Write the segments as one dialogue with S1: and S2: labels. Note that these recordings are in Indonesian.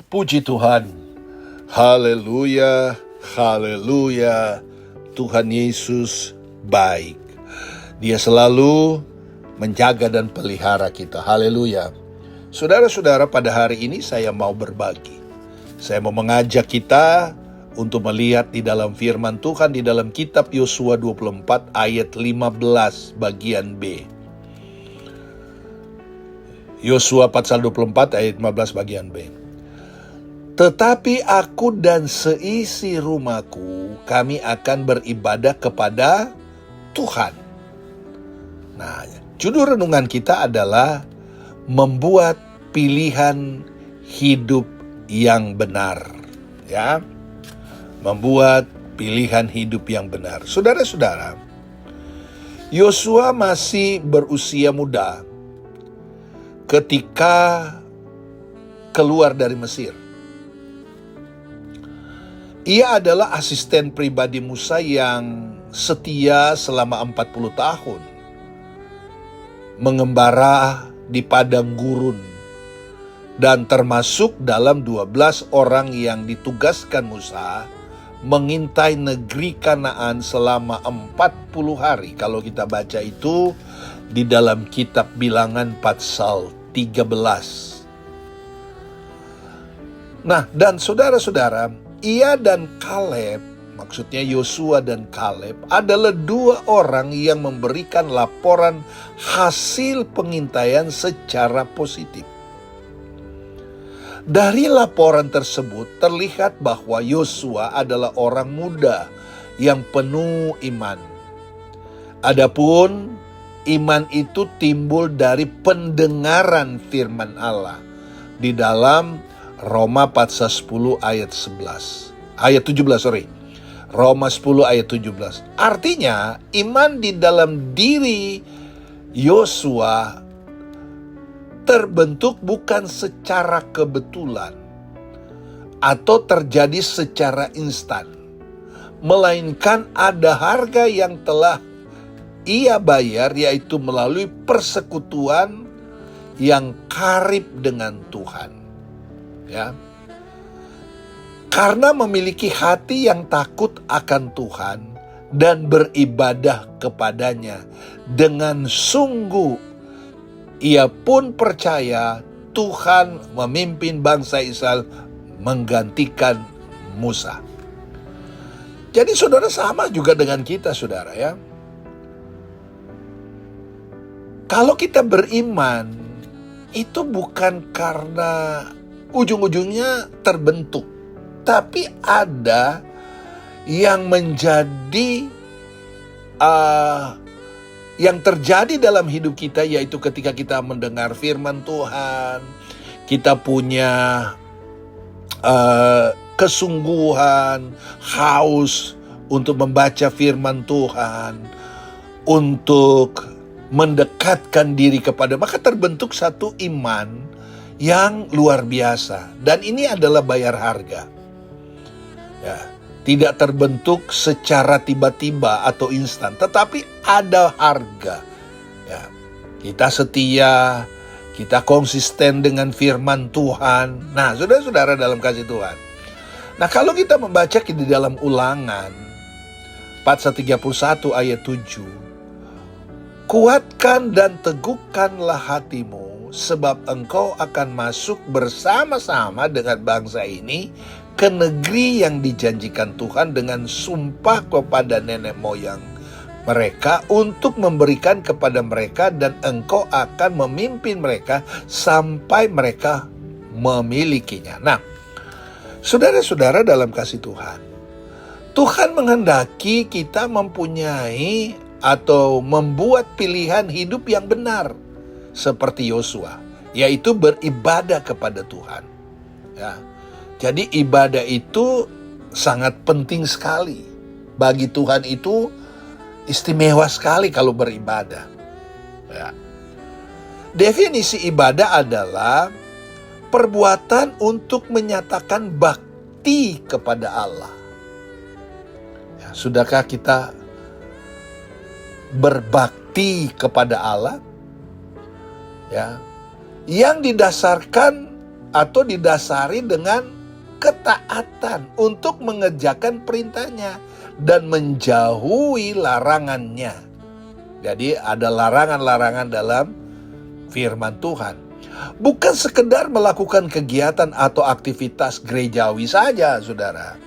S1: Puji Tuhan. Haleluya, haleluya. Tuhan Yesus baik. Dia selalu menjaga dan pelihara kita. Haleluya. Saudara-saudara, pada hari ini saya mau berbagi. Saya mau mengajak kita untuk melihat di dalam firman Tuhan di dalam kitab Yosua 24 ayat 15 bagian B. Yosua pasal 24 ayat 15 bagian B. Tetapi aku dan seisi rumahku, kami akan beribadah kepada Tuhan. Nah, judul renungan kita adalah membuat pilihan hidup yang benar. Ya, membuat pilihan hidup yang benar. Saudara-saudara, Yosua masih berusia muda ketika keluar dari Mesir. Ia adalah asisten pribadi Musa yang setia selama 40 tahun. Mengembara di padang gurun. Dan termasuk dalam 12 orang yang ditugaskan Musa mengintai negeri Kanaan selama 40 hari. Kalau kita baca itu di dalam kitab Bilangan pasal 13. Nah, dan saudara-saudara, ia dan Kaleb, maksudnya Yosua dan Kaleb, adalah dua orang yang memberikan laporan hasil pengintaian secara positif. Dari laporan tersebut terlihat bahwa Yosua adalah orang muda yang penuh iman. Adapun iman itu timbul dari pendengaran firman Allah di dalam Roma pasal 10 ayat 11. Ayat 17, Roma 10 ayat 17. Artinya, iman di dalam diri Yosua terbentuk bukan secara kebetulan atau terjadi secara instan, melainkan ada harga yang telah ia bayar, yaitu melalui persekutuan yang karib dengan Tuhan. Ya, karena memiliki hati yang takut akan Tuhan dan beribadah kepadanya dengan sungguh, ia pun percaya Tuhan memimpin bangsa Israel menggantikan Musa. Jadi saudara, sama juga dengan kita, saudara, ya. Kalau kita beriman, itu bukan karena ujung-ujungnya terbentuk, tapi ada yang menjadi yang terjadi dalam hidup kita, yaitu ketika kita mendengar firman Tuhan, kita punya kesungguhan, haus untuk membaca firman Tuhan, untuk mendekatkan diri kepada, maka terbentuk satu iman yang luar biasa. Dan ini adalah bayar harga. Ya, tidak terbentuk secara tiba-tiba atau instan, tetapi ada harga. Ya, kita setia, kita konsisten dengan firman Tuhan. Nah, saudara-saudara dalam kasih Tuhan. Nah, kalau kita membaca di dalam Ulangan pasal 31 ayat 7. Kuatkan dan teguhkanlah hatimu, sebab engkau akan masuk bersama-sama dengan bangsa ini ke negeri yang dijanjikan Tuhan dengan sumpah kepada nenek moyang mereka untuk memberikan kepada mereka, dan engkau akan memimpin mereka sampai mereka memilikinya. Nah, saudara-saudara dalam kasih Tuhan, Tuhan menghendaki kita mempunyai atau membuat pilihan hidup yang benar seperti Yosua, yaitu beribadah kepada Tuhan. Ya. Jadi ibadah itu sangat penting sekali. Bagi Tuhan itu istimewa sekali kalau beribadah. Ya. Definisi ibadah adalah perbuatan untuk menyatakan bakti kepada Allah. Ya, sudahkah kita berbakti kepada Allah? Ya, yang didasarkan atau didasari dengan ketaatan untuk mengerjakan perintahnya dan menjauhi larangannya. Jadi ada larangan-larangan dalam firman Tuhan. Bukan sekedar melakukan kegiatan atau aktivitas gerejawi saja, saudara.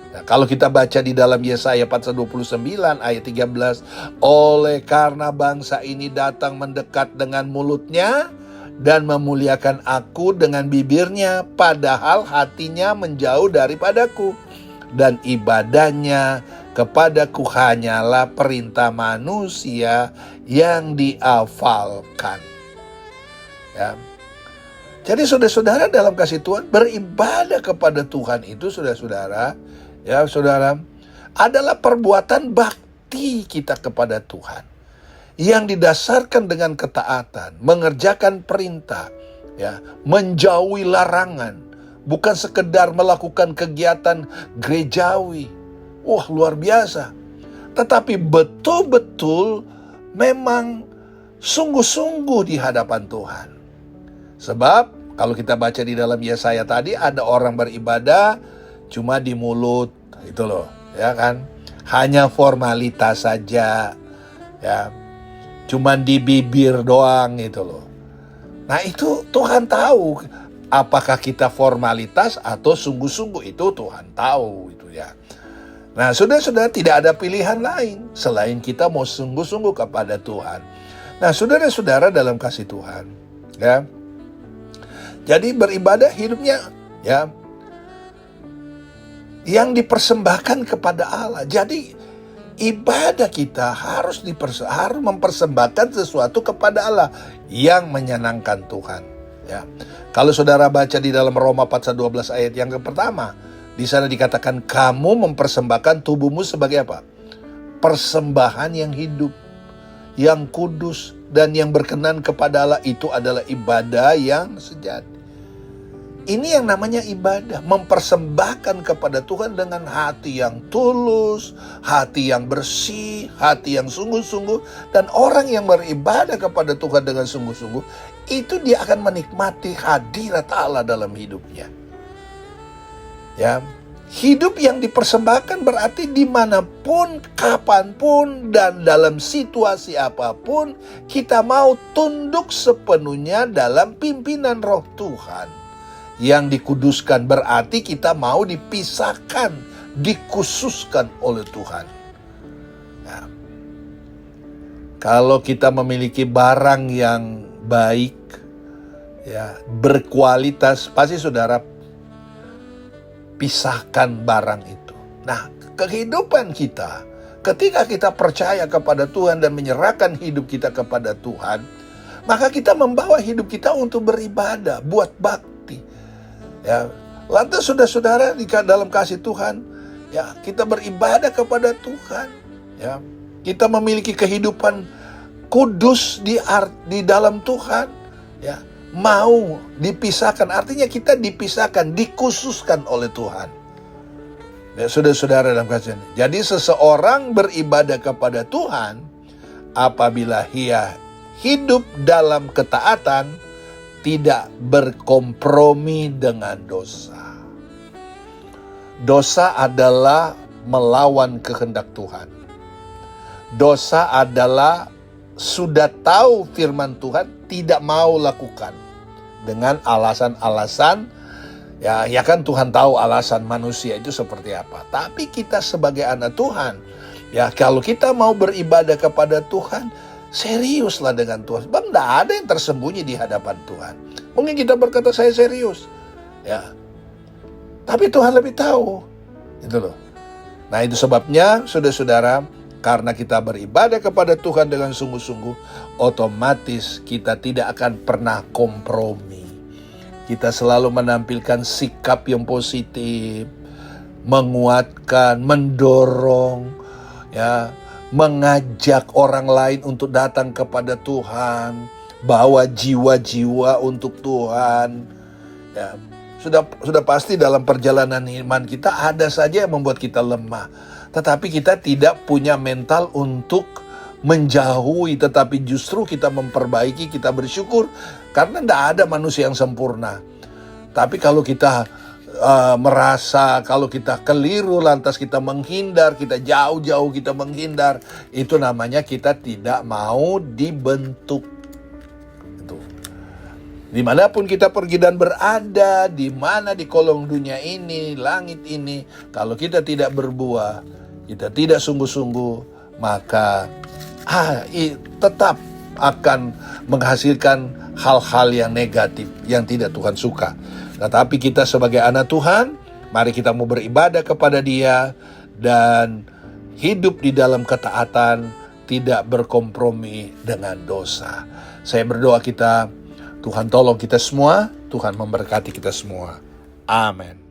S1: Nah, kalau kita baca di dalam Yesaya pasal 29 ayat 13, oleh karena bangsa ini datang mendekat dengan mulutnya dan memuliakan aku dengan bibirnya, padahal hatinya menjauh daripadaku, dan ibadahnya kepadaku hanyalah perintah manusia yang dihafalkan. Ya. Jadi saudara-saudara dalam kasih Tuhan, beribadah kepada Tuhan itu saudara-saudara, ya saudara, adalah perbuatan bakti kita kepada Tuhan yang didasarkan dengan ketaatan, mengerjakan perintah, ya, menjauhi larangan, bukan sekedar melakukan kegiatan gerejawi. Wah, luar biasa. Tetapi betul-betul memang sungguh-sungguh di hadapan Tuhan. Sebab kalau kita baca di dalam Yesaya tadi, ada orang beribadah cuma di mulut, itu loh, ya kan? Hanya formalitas saja, ya. Cuma di bibir doang, itu loh. Nah, itu Tuhan tahu apakah kita formalitas atau sungguh-sungguh, itu Tuhan tahu itu ya. Nah, saudara-saudara, tidak ada pilihan lain selain kita mau sungguh-sungguh kepada Tuhan. Nah, saudara-saudara dalam kasih Tuhan, ya. Jadi beribadah hidupnya, ya, yang dipersembahkan kepada Allah. Jadi ibadah kita harus mempersembahkan sesuatu kepada Allah yang menyenangkan Tuhan. Ya, kalau saudara baca di dalam Roma pasal 12 ayat yang pertama, di sana dikatakan kamu mempersembahkan tubuhmu sebagai apa? Persembahan yang hidup, yang kudus dan yang berkenan kepada Allah, itu adalah ibadah yang sejati. Ini yang namanya ibadah, mempersembahkan kepada Tuhan dengan hati yang tulus, hati yang bersih, hati yang sungguh-sungguh. Dan orang yang beribadah kepada Tuhan dengan sungguh-sungguh, itu dia akan menikmati hadirat Allah dalam hidupnya. Ya, hidup yang dipersembahkan berarti dimanapun, kapanpun, dan dalam situasi apapun, kita mau tunduk sepenuhnya dalam pimpinan Roh Tuhan. Yang dikuduskan berarti kita mau dipisahkan, dikhususkan oleh Tuhan. Ya. Kalau kita memiliki barang yang baik, ya, berkualitas, pasti saudara pisahkan barang itu. Nah, kehidupan kita, ketika kita percaya kepada Tuhan dan menyerahkan hidup kita kepada Tuhan, maka kita membawa hidup kita untuk beribadah, buat bakti. Ya, lantas saudara-saudara dalam kasih Tuhan, ya, kita beribadah kepada Tuhan, ya, kita memiliki kehidupan kudus di dalam Tuhan, ya, mau dipisahkan, artinya kita dipisahkan, dikhususkan oleh Tuhan. Ya, saudara-saudara dalam kasih. Jadi seseorang beribadah kepada Tuhan apabila ia hidup dalam ketaatan, tidak berkompromi dengan dosa. Dosa adalah melawan kehendak Tuhan. Dosa adalah sudah tahu firman Tuhan, tidak mau lakukan dengan alasan-alasan, ya kan Tuhan tahu alasan manusia itu seperti apa. Tapi kita sebagai anak Tuhan, ya, kalau kita mau beribadah kepada Tuhan, seriuslah dengan Tuhan. Sebab tidak ada yang tersembunyi di hadapan Tuhan. Mungkin kita berkata saya serius, ya, tapi Tuhan lebih tahu, itu loh. Nah, itu sebabnya saudara-saudara, karena kita beribadah kepada Tuhan dengan sungguh-sungguh, otomatis kita tidak akan pernah kompromi. Kita selalu menampilkan sikap yang positif, menguatkan, mendorong, ya, mengajak orang lain untuk datang kepada Tuhan, bawa jiwa-jiwa untuk Tuhan. Ya, sudah pasti dalam perjalanan iman kita ada saja yang membuat kita lemah, tetapi kita tidak punya mental untuk menjauhi, tetapi justru kita memperbaiki, kita bersyukur karena tidak ada manusia yang sempurna. Tapi kalau kita merasa, kalau kita keliru lantas kita menghindar, kita jauh-jauh kita menghindar, itu namanya kita tidak mau dibentuk. Itu. Dimanapun kita pergi dan berada, di mana di kolong dunia ini, langit ini, kalau kita tidak berbuah, kita tidak sungguh-sungguh, maka tetap akan menghasilkan hal-hal yang negatif, yang tidak Tuhan suka. Tetapi kita sebagai anak Tuhan, mari kita mau beribadah kepada Dia dan hidup di dalam ketaatan, tidak berkompromi dengan dosa. Saya berdoa Tuhan tolong kita semua, Tuhan memberkati kita semua. Amin.